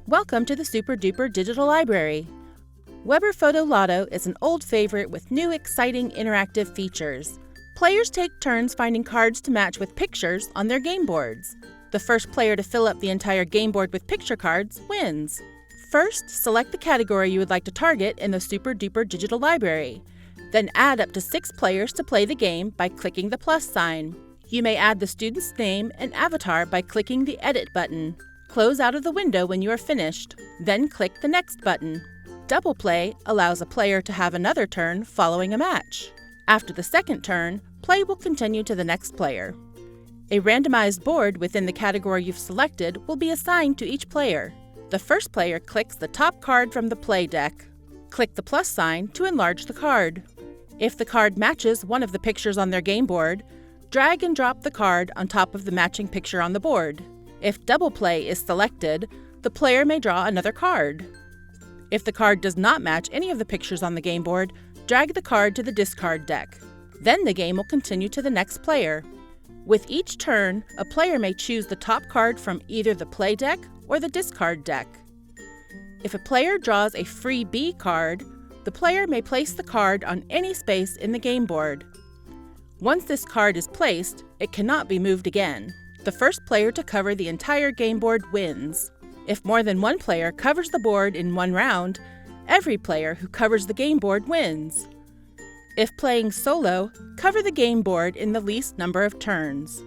Welcome to the Super Duper Digital Library. Weber Photo Lotto is an old favorite with new exciting interactive features. Players take turns finding cards to match with pictures on their game boards. The first player to fill up the entire game board with picture cards wins. First, select the category you would like to target in the Super Duper Digital Library. Then add up to 6 players to play the game by clicking the plus sign. You may add the student's name and avatar by clicking the Edit button. Close out of the window when you are finished. Then click the Next button. Double play allows a player to have another turn following a match. After the second turn, play will continue to the next player. A randomized board within the category you've selected will be assigned to each player. The first player clicks the top card from the play deck. Click the plus sign to enlarge the card. If the card matches one of the pictures on their game board, drag and drop the card on top of the matching picture on the board. If double play is selected, the player may draw another card. If the card does not match any of the pictures on the game board, drag the card to the discard deck. Then the game will continue to the next player. With each turn, a player may choose the top card from either the play deck or the discard deck. If a player draws a free B card, the player may place the card on any space in the game board. Once this card is placed, it cannot be moved again. The first player to cover the entire game board wins. If more than one player covers the board in one round, every player who covers the game board wins. If playing solo, cover the game board in the least number of turns.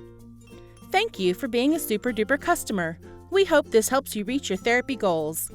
Thank you for being a Super Duper customer. We hope this helps you reach your therapy goals.